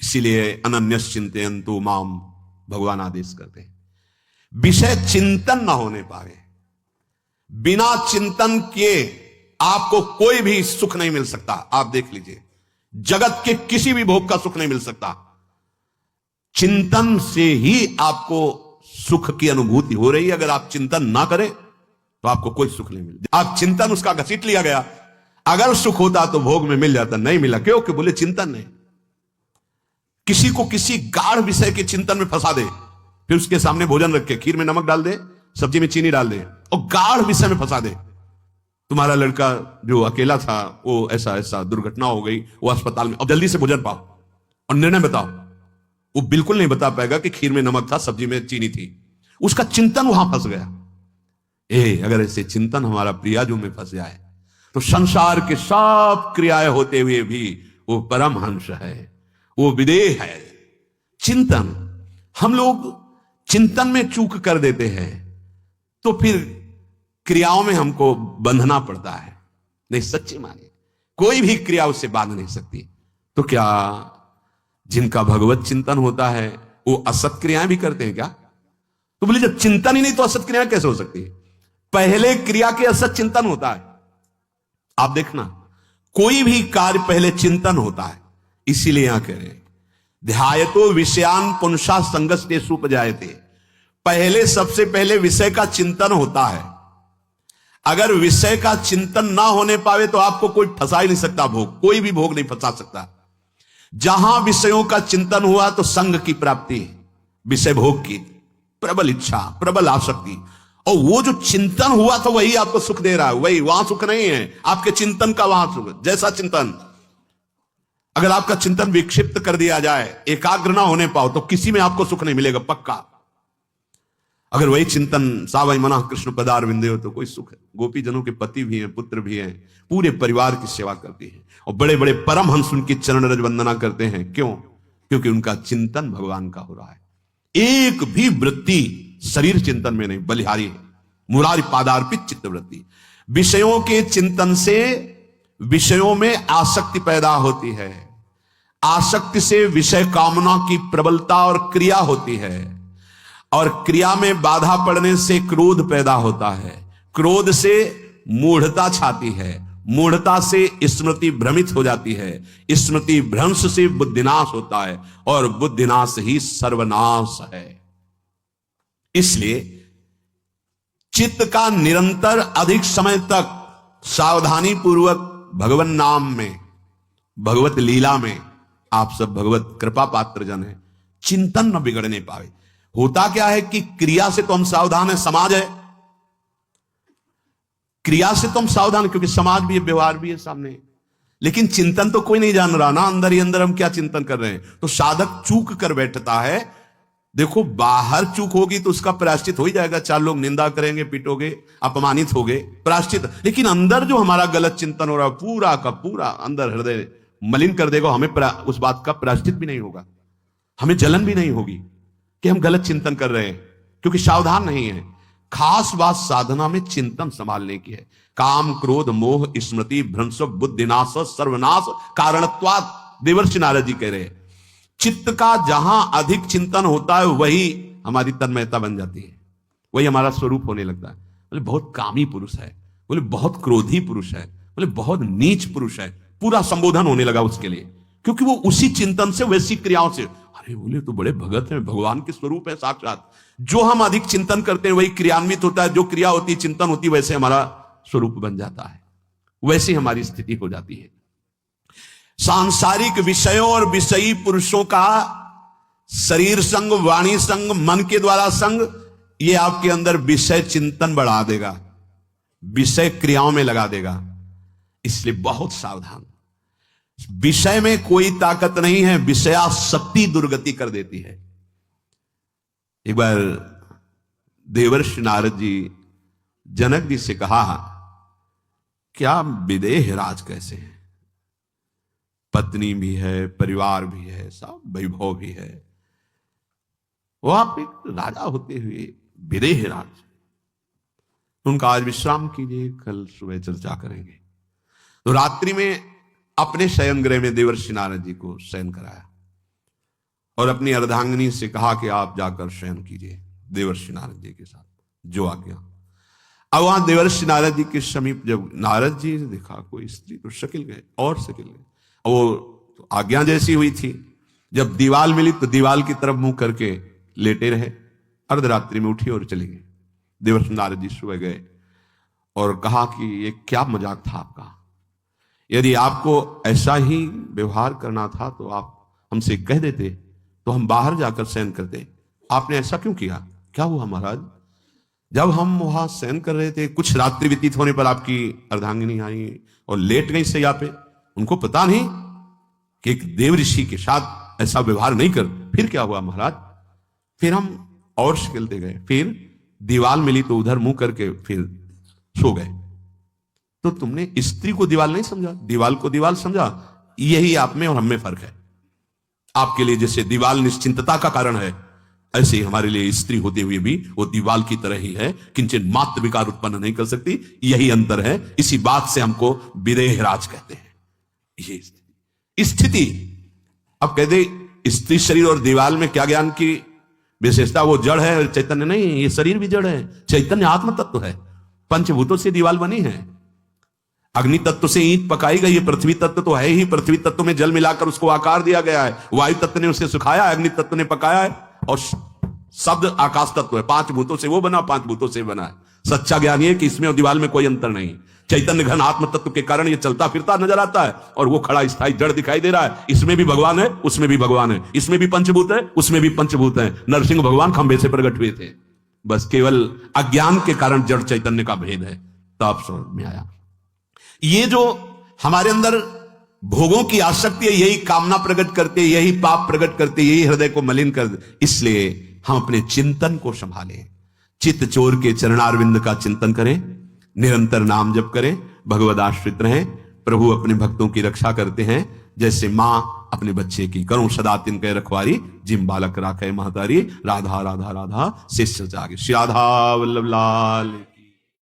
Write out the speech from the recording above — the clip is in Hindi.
इसीलिए अनन्यस चिंतयन्तु माम भगवान आदेश करते हैं। विषय चिंतन ना होने पाए, बिना चिंतन किए आपको कोई भी सुख नहीं मिल सकता। आप देख लीजिए, जगत के किसी भी भोग का सुख नहीं मिल सकता। चिंतन से ही आपको सुख की अनुभूति हो रही है। अगर आप चिंतन ना करें तो आपको कोई सुख नहीं मिलता। आप चिंतन उसका घसीट लिया गया। अगर सुख होता तो भोग में मिल जाता, नहीं मिला। क्यों? कि बोले चिंतन नहीं। किसी को किसी गाढ़ विषय के चिंतन में फंसा दे, फिर उसके सामने भोजन रख के खीर में नमक डाल दे, सब्जी में चीनी डाल दे और गाढ़ विषय में फंसा दे। तुम्हारा लड़का जो अकेला था वो ऐसा ऐसा दुर्घटना हो गई, वो अस्पताल में, अब जल्दी से भोजन पाओ और निर्णय बताओ। वो बिल्कुल नहीं बता पाएगा कि खीर में नमक था, सब्जी में चीनी थी। उसका चिंतन वहां फंस गया। अगर ऐसे चिंतन हमारा प्रियाजू में फंस जाए तो संसार के सब क्रियाएं होते हुए भी वो परमहंस है, वो विदेह है। चिंतन, हम लोग चिंतन में चूक कर देते हैं तो फिर क्रियाओं में हमको बंधना पड़ता है। नहीं, सच्ची मानिए, कोई भी क्रिया उससे बांध नहीं सकती। तो क्या जिनका भगवत चिंतन होता है वो असत क्रियाएं भी करते हैं क्या? तो बोले जब चिंतन ही नहीं तो असत क्रियाएं कैसे हो सकती है? पहले क्रिया के असत चिंतन होता है। आप देखना, कोई भी कार्य पहले चिंतन होता है। इसीलिए यहां कह रहे हैं ध्यायतो विषयान पुंसा संगस्ते सुपजायते। पहले, सबसे पहले विषय का चिंतन होता है। अगर विषय का चिंतन ना होने पावे तो आपको कोई फंसा ही नहीं सकता। भोग, कोई भी भोग नहीं फंसा सकता। जहां विषयों का चिंतन हुआ तो संग की प्राप्ति, विषय भोग की प्रबल इच्छा, प्रबल आसक्ति, और वो जो चिंतन हुआ तो वही आपको सुख दे रहा है। वही, वहां सुख नहीं है, आपके चिंतन का वहां सुख। जैसा चिंतन, अगर आपका चिंतन विक्षिप्त कर दिया जाए, एकाग्र ना होने पाओ तो किसी में आपको सुख नहीं मिलेगा, पक्का। अगर वही चिंतन सावई मना कृष्ण पदार विंदे हो तो कोई सुख है। गोपी जनों के पति भी हैं, पुत्र भी हैं, पूरे परिवार की सेवा करती हैं और बड़े बड़े परमहंस उनकी चरण रज वंदना करते हैं। क्यों? क्योंकि उनका चिंतन भगवान का हो रहा है। एक भी वृत्ति शरीर चिंतन में नहीं, बलिहारी है। मुरारी पादार्पित चित्त वृत्ति। विषयों के चिंतन से विषयों में आसक्ति पैदा होती है। आसक्ति से विषय कामना की प्रबलता और क्रिया होती है, और क्रिया में बाधा पड़ने से क्रोध पैदा होता है। क्रोध से मूढ़ता छाती है, मूढ़ता से स्मृति भ्रमित हो जाती है, स्मृति भ्रंश से बुद्धिनाश होता है, और बुद्धिनाश ही सर्वनाश है। इसलिए चित्त का निरंतर अधिक समय तक सावधानी पूर्वक भगवान नाम में, भगवत लीला में, आप सब भगवत कृपा पात्र जन है, चिंतन न बिगड़ने पावे। होता क्या है कि क्रिया से तो हम सावधान है, समाज है, क्रिया से तो हम सावधान, क्योंकि समाज भी है, व्यवहार भी है सामने, लेकिन चिंतन तो कोई नहीं जान रहा ना, अंदर ही अंदर हम क्या चिंतन कर रहे हैं। तो साधक चूक कर बैठता है। देखो, बाहर चूक होगी तो उसका प्रायश्चित हो ही जाएगा, चार लोग निंदा करेंगे, पीटोगे, अपमानित होगे, प्रायश्चित। लेकिन अंदर जो हमारा गलत चिंतन हो रहा है, पूरा का पूरा अंदर हृदय मलिन कर देगा। हमें उस बात का प्रायश्चित भी नहीं होगा, हमें जलन भी नहीं होगी कि हम गलत चिंतन कर रहे हैं, क्योंकि सावधान नहीं है। खास बात साधना में चिंतन संभालने की है। काम, क्रोध, मोह, स्मृति भ्रंश, बुद्धिनाश, सर्वनाश कारणत्वात्। देवर्षि नारद जी कह रहे हैं, चित्त का जहां अधिक चिंतन होता है वही हमारी तन्मयता बन जाती है, वही हमारा स्वरूप होने लगता है। बोले बहुत कामी पुरुष है, बोले बहुत क्रोधी पुरुष है, बोले बहुत नीच पुरुष है, पूरा संबोधन होने लगा उसके लिए, क्योंकि वो उसी चिंतन से, वैसी क्रियाओं से। अरे बोले तो बड़े भगत हैं, भगवान के स्वरूप है साक्षात। जो हम अधिक चिंतन करते हैं वही क्रियान्वित होता है। जो क्रिया होती है, चिंतन होती है, वैसे हमारा स्वरूप बन जाता है, वैसी हमारी स्थिति हो जाती है। सांसारिक विषयों और विषयी पुरुषों का शरीर संग, वाणी संग, मन के द्वारा संग, ये आपके अंदर विषय चिंतन बढ़ा देगा, विषय क्रियाओं में लगा देगा। इसलिए बहुत सावधान। विषय में कोई ताकत नहीं है, विषयासक्ति दुर्गति कर देती है। एक बार देवर्षि नारद जी जनक जी से कहा, क्या विदेह राज कैसे हैं? पत्नी भी है, परिवार भी है, सब वैभव भी है, वो आप एक राजा होते हुए विदेह राज। उनका आज विश्राम कीजिए, कल सुबह चर्चा करेंगे। तो रात्रि में अपने शयन गृह में देवर्षि नारद जी को शयन कराया। और अपनी अर्धांगिनी से कहा कि आप जाकर शयन कीजिए देवर्षि नारद जी के साथ, जो आज्ञा। अब वहां देवर्षि नारद जी के समीप जब नारद जी ने देखा कोई स्त्री, तो शकिल गए और शकिल गए। वो तो आज्ञा जैसी हुई थी, जब दीवाल मिली तो दीवाल की तरफ मुंह करके लेटे रहे। अर्धरात्रि में उठी और चली गई। देवर्षि नारद जी सुबह गए और कहा कि ये क्या मजाक था आपका, यदि आपको ऐसा ही व्यवहार करना था तो आप हमसे कह देते तो हम बाहर जाकर शयन करते, आपने ऐसा क्यों किया? क्या हुआ महाराज? जब हम वहां शयन कर रहे थे, कुछ रात्रि व्यतीत होने पर आपकी अर्धांगिनी आई और लेट गई सैया पे। उनको पता नहीं कि एक देव ऋषि के साथ ऐसा व्यवहार नहीं कर। फिर क्या हुआ महाराज? फिर हम और खेलते गए, फिर दीवाल मिली तो उधर मुंह करके फिर सो गए। तो तुमने स्त्री को दीवाल नहीं समझा, दीवाल को दीवाल समझा। यही आप में और हम में फर्क है। आपके लिए जैसे दीवाल निश्चिंतता का कारण है, ऐसे ही हमारे लिए स्त्री होते हुए भी वो दीवाल की तरह ही है, किंचित मात्र विकार उत्पन्न नहीं कर सकती। यही अंतर है। इसी बात से हमको विदेहराज कहते हैं। ये स्थिति अब कहते स्त्री शरीर और दीवाल में क्या ज्ञान की विशेषता? वो जड़ है, चैतन्य नहीं। ये शरीर भी जड़ है, चैतन्य आत्म तत्व है। पंचभूतों से दीवाल बनी है। अग्नि तत्व से ईंट पकाई गई है, पृथ्वी तत्व तो है ही। पृथ्वी तत्व में जल मिलाकर उसको आकार दिया गया है। वायु तत्व ने उसे सुखाया, अग्नि तत्व ने पकाया है, और शब्द आकाश तत्व है। 5 भूतों से वो बना, 5 भूतों से बना है। सच्चा ज्ञान ये कि इसमें और दीवाल में कोई अंतर नहीं। चैतन्य घन आत्म तत्व के कारण ये चलता फिरता नजर आता है, और वो खड़ा स्थायी जड़ दिखाई दे रहा है। इसमें भी भगवान है, उसमें भी भगवान है। इसमें भी पंचभूत है, उसमें भी पंचभूत है। नरसिंह भगवान खंबे से प्रकट हुए थे, बस केवल अज्ञान के कारण जड़ चैतन्य का भेद है। तब समझ में आया। ये जो हमारे अंदर भोगों की आसक्ति है, यही कामना प्रकट करते, यही पाप प्रकट करते, यही हृदय को मलिन कर। इसलिए हम अपने चिंतन को संभालें। चित्त चोर के चरणारविंद का चिंतन करें, निरंतर नाम जप करें, भगवद आश्रित रहें। प्रभु अपने भक्तों की रक्षा करते हैं, जैसे मां अपने बच्चे की। करूं सदा तिनके रखवारी, जिम बालक राखे महतारी। राधा राधा राधा शिष्य जागे। श्री राधा वल्लभ लाल।